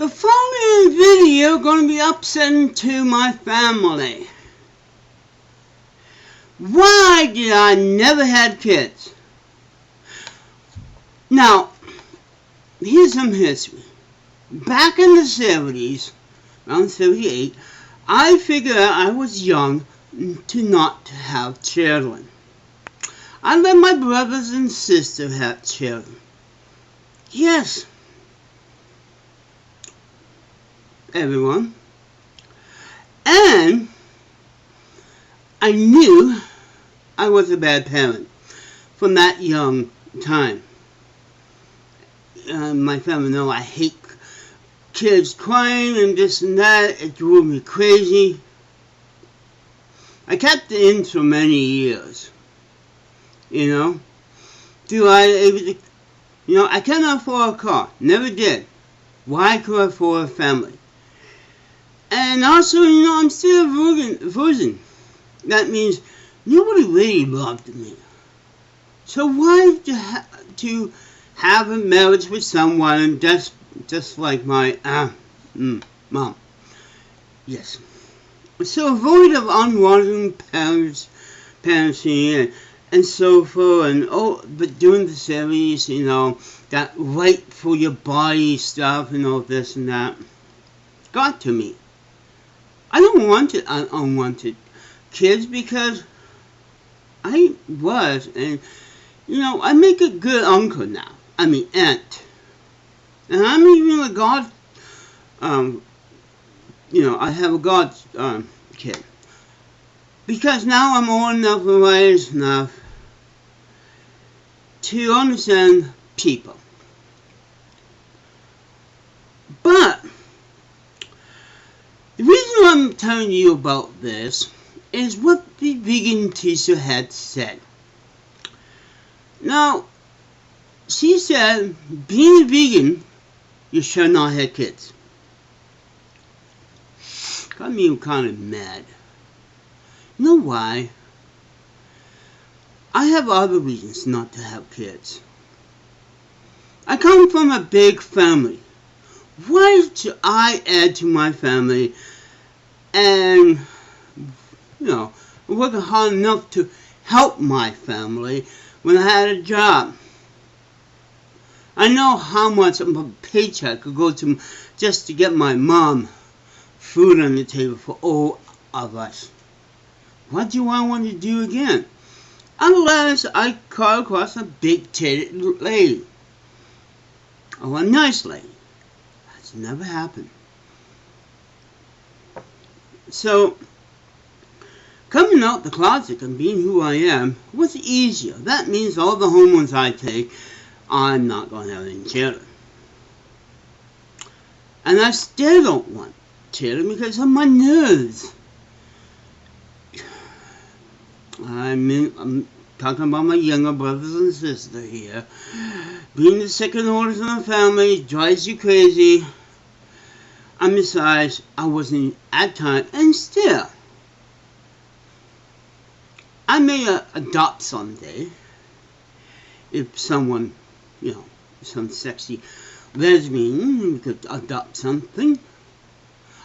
The following video is going to be upsetting to my family. Why did I never have kids? Now, here's some history. Back in the 70s, around 78, I figured out I was young to not have children. I let my brothers and sisters have children. Yes. Everyone. And I knew I was a bad parent from that young time. My family know I hate kids crying and this and that. It drove me crazy. I kept it in for many years. I cannot afford a car. Never did. Why could I afford a family? And also, I'm still a virgin. That means nobody really loved me. So why to have a marriage with someone just like my mom? Yes. So avoid of unwanted parenting and so forth, but during the series, that right for your body stuff and all this and that got to me. I don't want unwanted kids because I was, and I make a good uncle now. I mean aunt, and I'm even a god. I have a god kid because now I'm old enough and wise enough to understand people. But the reason I'm telling you about this is what the vegan teacher had said. Now, she said, being a vegan, you should not have kids. Got me kind of mad. You know why? I have other reasons not to have kids. I come from a big family. Why should I add to my family and, working hard enough to help my family when I had a job? I know how much of a paycheck could go to just to get my mom food on the table for all of us. What do I want to do again? Unless I come across a big-titted lady. Or a nice lady. That's never happened. So, coming out the closet and being who I am was easier. That means all the hormones I take, I'm not going to have any children. And I still don't want children because of my nerves. I'm talking about my younger brothers and sisters here. Being the second oldest in the family drives you crazy. And besides, I wasn't at time, and still, I may adopt someday. If someone, some sexy lesbian could adopt something.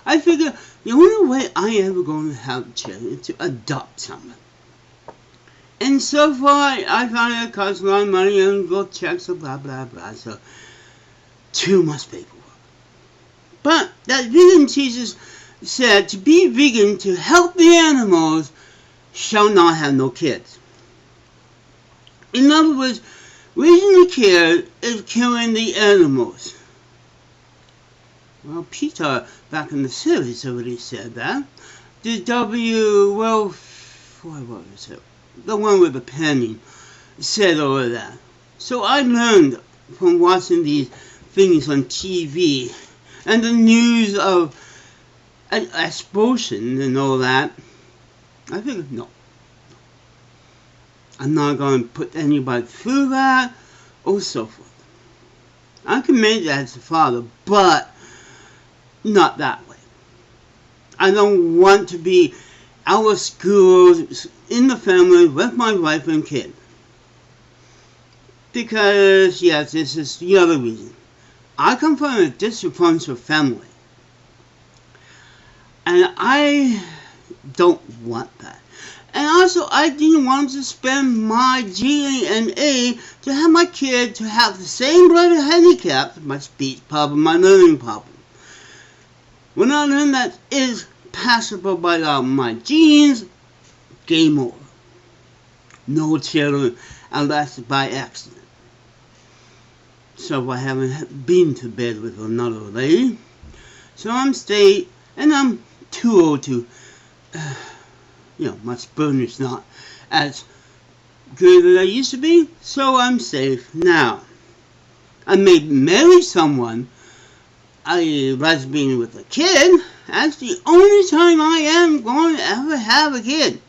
I figure the only way I ever going to have children is to adopt someone. And so far, I found it costs a lot of money and go checks, so blah, blah, blah. So, too much paperwork. But that vegan teacher said to be vegan to help the animals shall not have no kids. In other words, raising the kid is killing the animals. Well, Peter, back in the series, already said that. The what was it? The one with the penny said all of that. So I learned from watching these things on TV and the news of explosion and all that. I figured, no. I'm not going to put anybody through that or so forth. I can make that as a father, but not that way. I don't want to be out of school in the family with my wife and kid. Because, yes, this is the other reason. I come from a dysfunctional family. And I don't want that. And also, I didn't want to spend my GNA to have my kid to have the same blood handicap, my speech problem, my learning problem. When I learn that is passable by my genes, game over. No children unless by accident. So I haven't been to bed with another lady. So I'm staying, and I'm too old to, my sperm is not as good as I used to be, so I'm safe now. I may marry someone, a lesbian with a kid. That's the only time I am going to ever have a kid.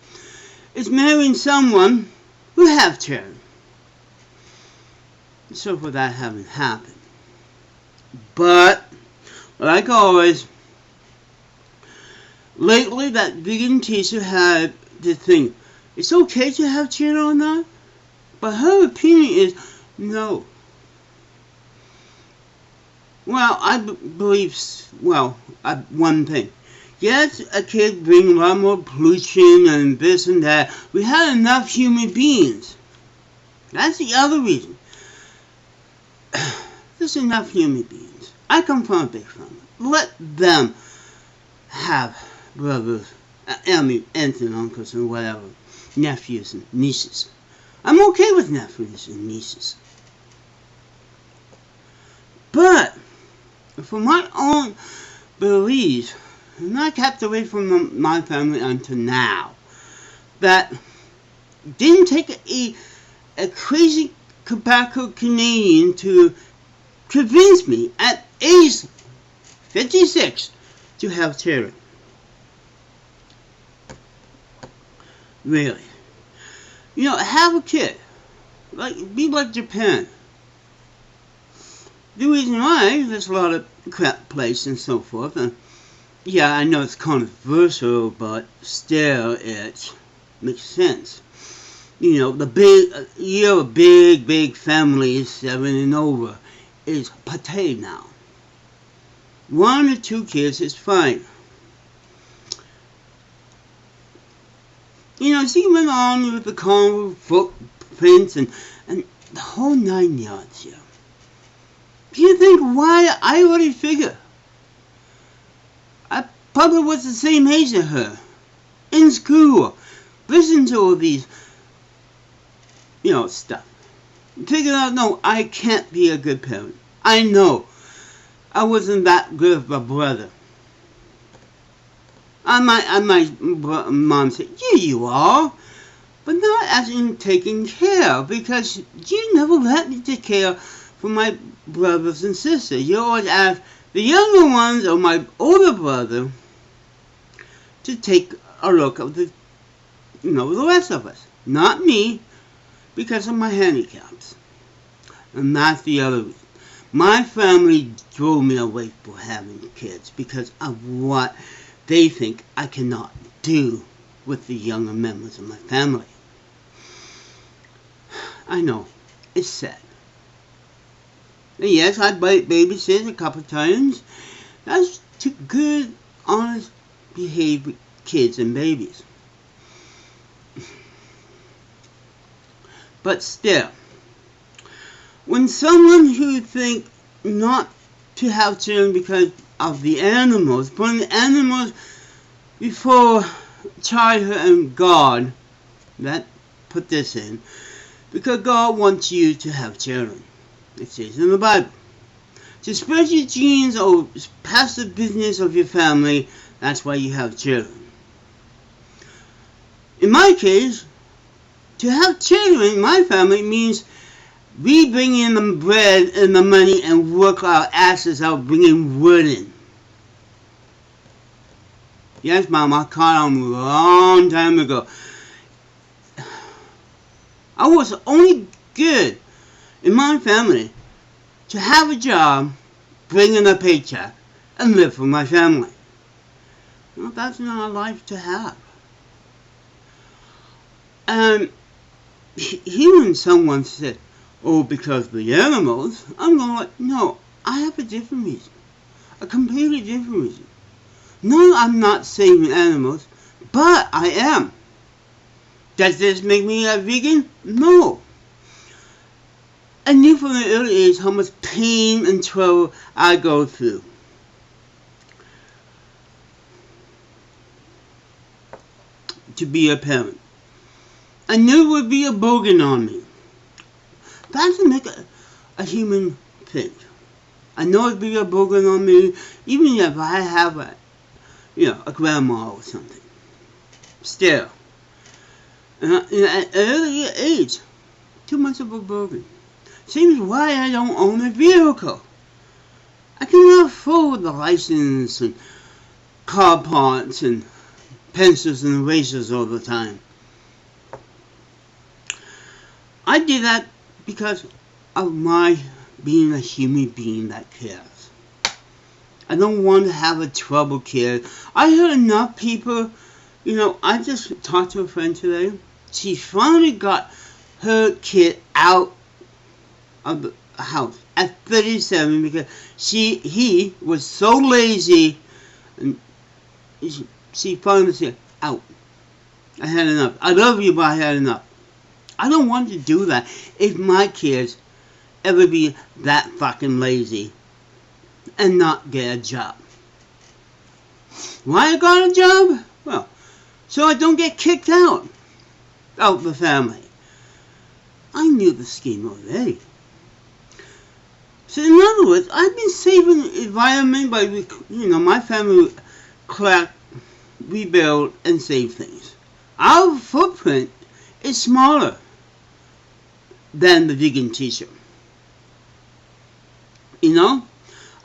Is marrying someone who have children. So for that haven't happened. But, like always, lately that vegan teacher had the thing, it's okay to have children or not, but her opinion is no. Well, I believe, one thing. Yes, a kid brings a lot more pollution and this and that. We had enough human beings. That's the other reason. There's enough human beings. I come from a big family. Let them have brothers, aunts and uncles and whatever, nephews and nieces. I'm okay with nephews and nieces. But, for my own beliefs, and I kept away from my family until now, that didn't take a crazy tobacco Canadian to convince me at age 56 to have children. Really. Have a kid. Be like Japan. The reason why, there's a lot of crap place and so forth, and yeah, I know it's controversial, but still it makes sense. Big families, 7 and over, is paid now. 1 or 2 kids is fine. She went on with the carnival footprints and the whole 9 yards here. Do you think why I already figure? I probably was the same age as her. In school. Listen to all these, stuff. Figure out, no, I can't be a good parent. I know. I wasn't that good of a brother. My mom said, yeah, you are. But not as in taking care, because you never let me take care for my brothers and sisters. You always ask the younger ones or my older brother to take a look at the rest of us. Not me, because of my handicaps. And that's the other reason. My family drove me away from having kids because of what they think I cannot do with the younger members of my family. I know, it's sad. And yes, I babysat a couple times. That's to good, honest, behaved kids and babies. But still, when someone who think not to have children because of the animals, putting the animals before childhood and God, that put this in, because God wants you to have children. It says in the Bible. To spread your genes or pass the business of your family, that's why you have children. In my case, to have children in my family means we bring in the bread and the money and work our asses out bringing wood in. Yes, Mom, I caught on a long time ago. I was only good in my family to have a job, bring in a paycheck, and live for my family. Well, that's not a life to have. And hearing someone say, oh, because the animals, I'm going like, no, I have a different reason. A completely different reason. No, I'm not saving animals, but I am. Does this make me a vegan? No. I knew from an early age how much pain and trouble I go through. To be a parent. I knew it would be a burden on me. That doesn't make a human think. I know it'd be a burden on me, even if I have a grandma or something. Still. And at an early age, too much of a burden. Seems why I don't own a vehicle. I cannot afford the license and car parts and pencils and erasers all the time. I did that because of my being a human being that cares. I don't want to have a troubled kid. I heard enough people, I just talked to a friend today. She finally got her kid out of the house at 37 because he was so lazy, and she finally said, out. I had enough. I love you, but I had enough. I don't want to do that if my kids ever be that fucking lazy and not get a job. Why I got a job? Well, so I don't get kicked out of the family. I knew the scheme already. So in other words, I've been saving the environment by, my family collect, rebuild, and save things. Our footprint is smaller than the vegan t-shirt.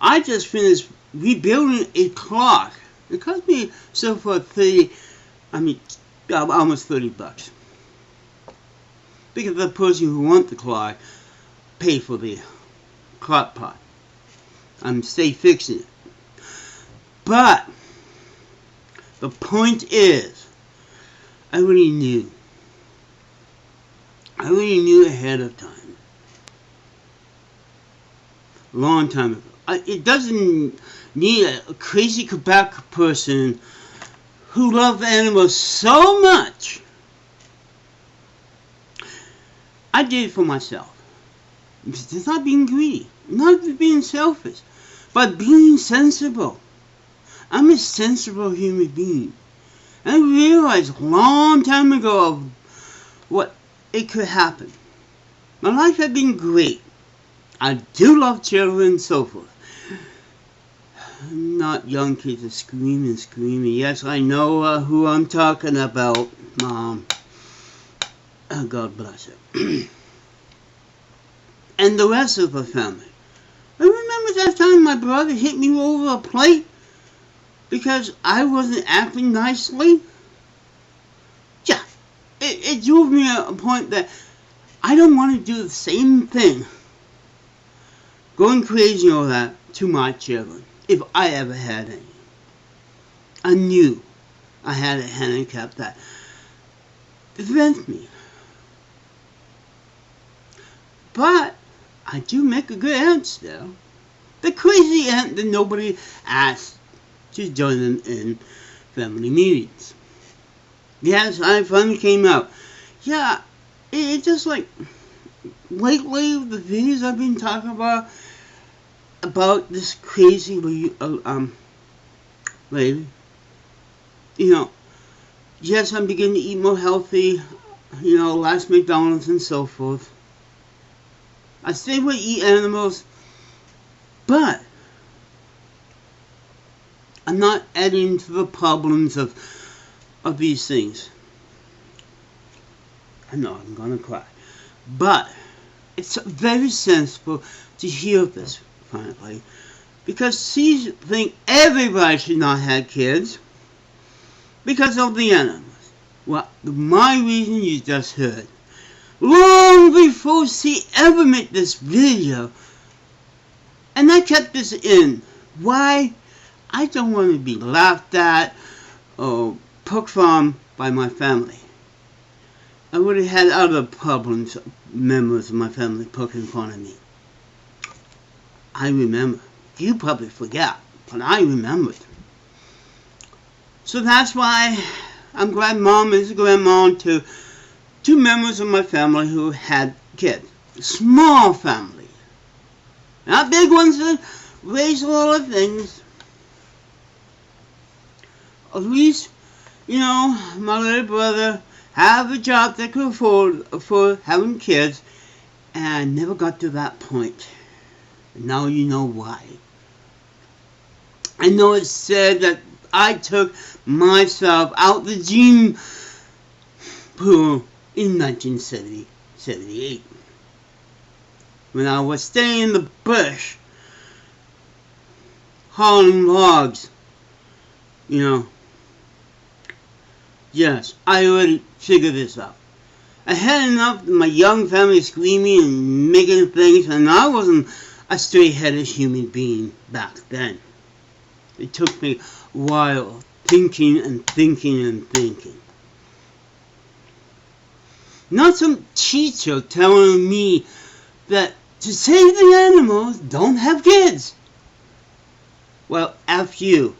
I just finished rebuilding a clock. It cost me so for almost $30. Because the person who wants the clock paid for the clock part. I'm stay fixing it. But the point is, I already knew ahead of time. A long time ago. It doesn't need a crazy Quebec person who loves animals so much. I did it for myself. It's not being greedy, not being selfish, but being sensible. I'm a sensible human being. I realized a long time ago of what it could happen. My life had been great. I do love children and so forth. Not young kids are screaming. Yes, I know who I'm talking about, Mom. God bless her. And the rest of the family. I remember that time my brother hit me over a plate because I wasn't acting nicely. Yeah, it drove me a point that I don't want to do the same thing, going crazy and all that, to my children, if I ever had any. I knew I had a handicap that prevents me. But I do make a good aunt still. The crazy aunt that nobody asked to join them in family meetings. Yes, I finally came out. Yeah, it's just like lately the videos I've been talking about this crazy lady. Yes, I'm beginning to eat more healthy. Less McDonald's and so forth. I still will eat animals, but I'm not adding to the problems of these things. I know I'm gonna cry, but it's very sensible to hear this finally, because she thinks everybody should not have kids because of the animals. Well, my reason you just heard. Long before she ever made this video, and I kept this in. Why? I don't want to be laughed at or poked on by my family. I would have had other problems, members of my family poking fun at me. I remember. You probably forget, but I remembered. So that's why I'm glad Mom is a grandma to two members of my family who had kids. Small family. Not big ones that raise a lot of things. At least, my little brother had a job that could afford having kids, and I never got to that point. And now you know why. I know it's said that I took myself out the gene pool in 1978 when I was staying in the bush hauling logs. Yes, I already figured this out. I had enough of my young family screaming and making things, and I wasn't a straight-headed human being back then. It took me a while thinking and thinking and thinking. Not some teacher telling me that to save the animals, don't have kids. Well, F you,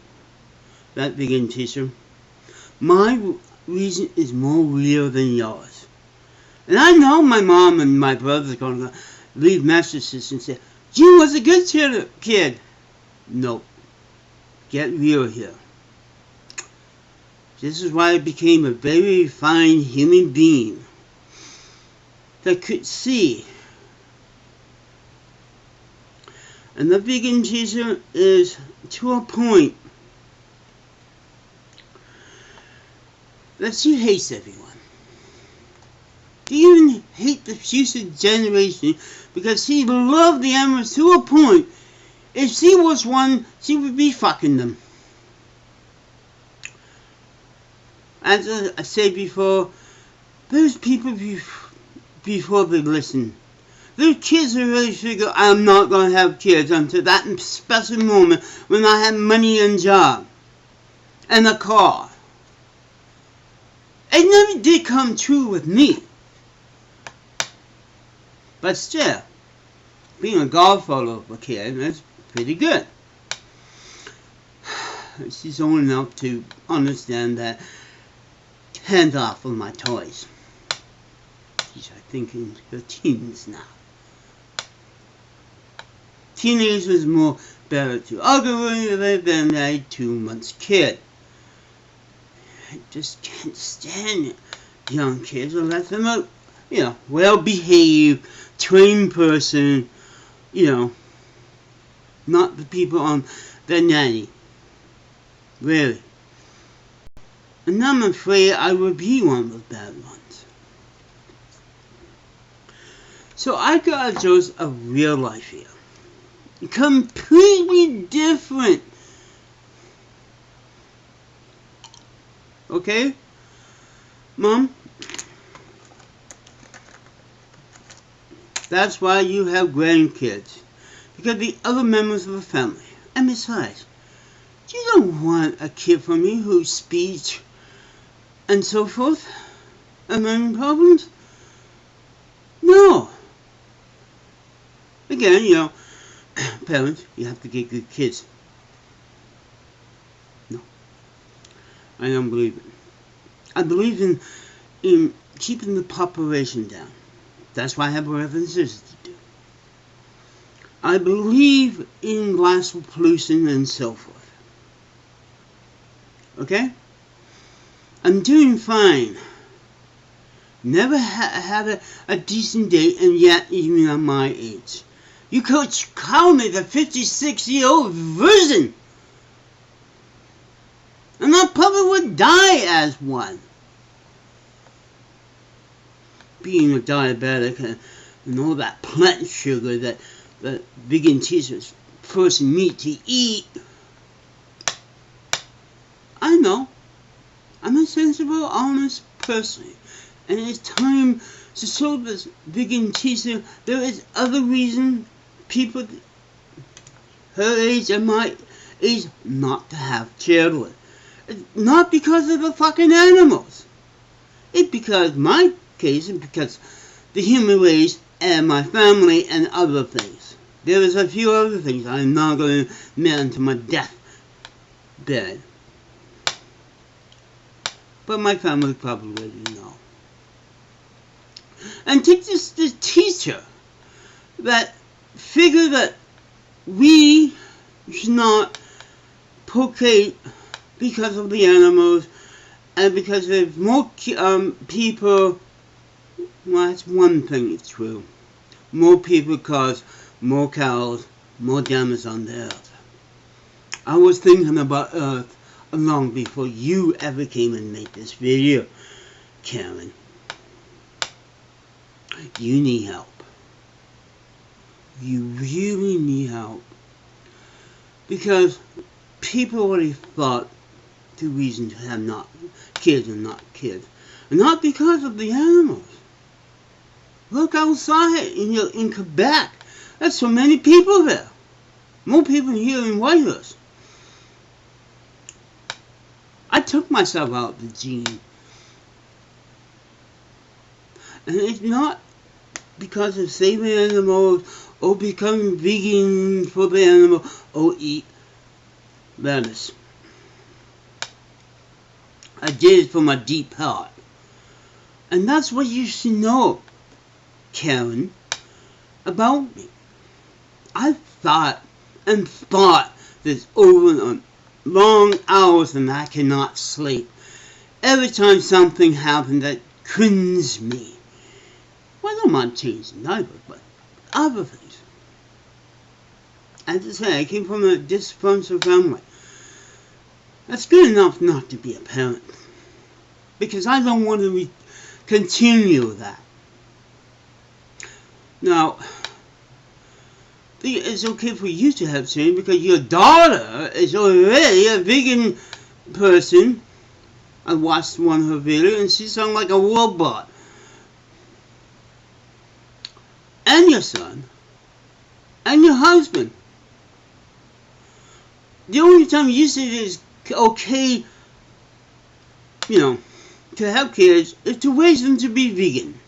that vegan teacher. My reason is more real than yours. And I know my mom and my brother are going to leave messages and say, you was a good kid. Nope. Get real here. This is why I became a very fine human being that could see. And the vegan teacher is to a point that she hates everyone. She even hates the future generation because she loved the animals to a point. If she was one, she would be fucking them. As I said before, there's people before they listen. There's kids who really figure I'm not going to have kids until that special moment when I have money and job and a car. It never did come true with me. But still, being a godfather of a kid is pretty good. She's old enough to understand that hands off of my toys. She's, I think, in her teens now. Teenagers more better to argue with than a 2-month kid. I just can't stand young kids unless I'm a, well-behaved, trained person, not the people on the nanny. Really. And I'm afraid I would be one of the bad ones. So I got a dose of real life here. Completely different. Okay? Mom? That's why you have grandkids. Because the other members of the family. And besides, you don't want a kid from me who's speech and so forth and learning problems. No. Again, parents, you have to get good kids. No. I don't believe it. I believe in keeping the population down. That's why I have references to do. I believe in glass pollution and so forth. Okay? I'm doing fine. Never had a decent day, and yet even at my age. You could call me the 56-year-old virgin. And I probably would die as one. Being a diabetic and all that plant sugar that vegan teachers force me to eat. I know. I'm a sensible, honest person. And it's time to show this vegan teacher there is other reason people her age and my age not to have children. It's not because of the fucking animals. It's because my case and because the human race and my family and other things. There was a few other things I'm not going to admit until my deathbed. But my family probably already know. And take this teacher that figure that we should not procreate because of the animals and because there's more people. Well, that's one thing that's true. More people cause more cows, more damage on the earth. I was thinking about Earth long before you ever came and made this video, Karen. You need help. You really need help. Because people already thought the reason to have not kids and not kids. And not because of the animals. Look outside in Quebec. There's so many people there. More people here in Whitehorse. I took myself out the gene. And it's not because of saving animals or becoming vegan for the animal or eat lettuce. I did it from my deep heart. And that's what you should know, Karen, about me. I thought this over and long hours and I cannot sleep. Every time something happened that cringed me. Well, I don't mind changing neither, but other things. As I say, I came from a dysfunctional family. That's good enough not to be a parent. Because I don't want to continue that. Now, it's okay for you to have children because your daughter is already a vegan person. I watched one of her videos and she sounded like a robot. And your son. And your husband. The only time you say it's okay, to have kids is to raise them to be vegan.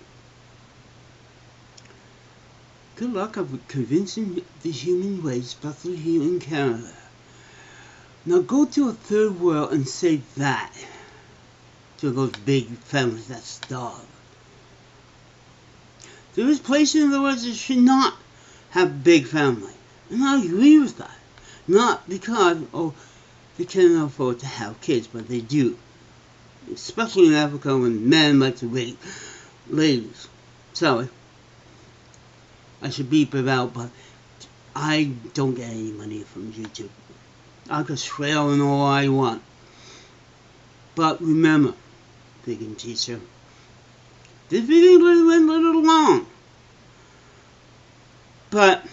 Good luck of convincing the human race, especially here in Canada. Now go to a third world and say that to those big families that starve. There is places in the world that should not have big family. And I agree with that. Not because, they cannot afford to have kids, but they do. Especially in Africa when men like to rape ladies. Sorry. I should beep it out, but I don't get any money from YouTube. I can swear on all I want. But remember, vegan teacher, this video went a little long. But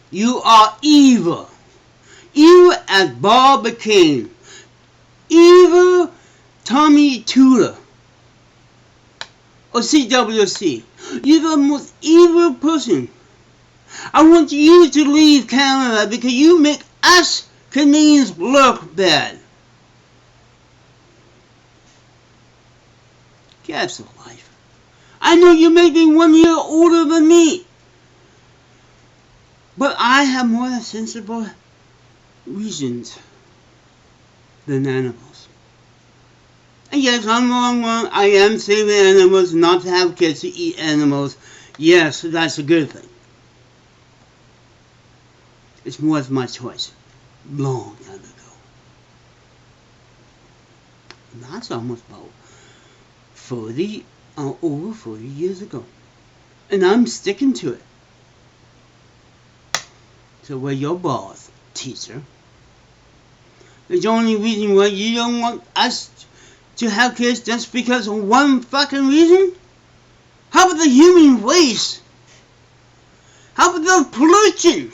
you are evil. Evil as Bob McCain. Evil Tommy Tudor. Or CWC. You're the most evil person. I want you to leave Canada because you make us Canadians look bad. That's the life. I know you may be 1 year older than me. But I have more sensible reasons than animals. And yes, I'm wrong. I am saving animals, not to have kids to eat animals. Yes, that's a good thing. It's more of my choice. Long time ago. And that's almost about 40, over 40 years ago. And I'm sticking to it. So we're your boss, teacher. The only reason why you don't want us to have kids just because of one fucking reason? How about the human race? How about the pollution?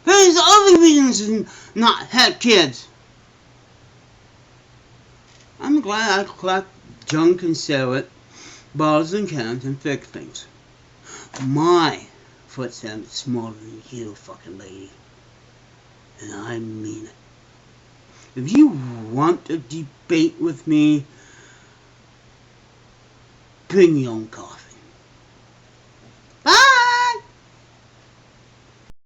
There's other reasons to not have kids. I'm glad I collect junk and sell it, bottles and cans and fix things. My footstep is smaller than you, fucking lady. And I mean it. If you want to debate with me, bring your own coffee.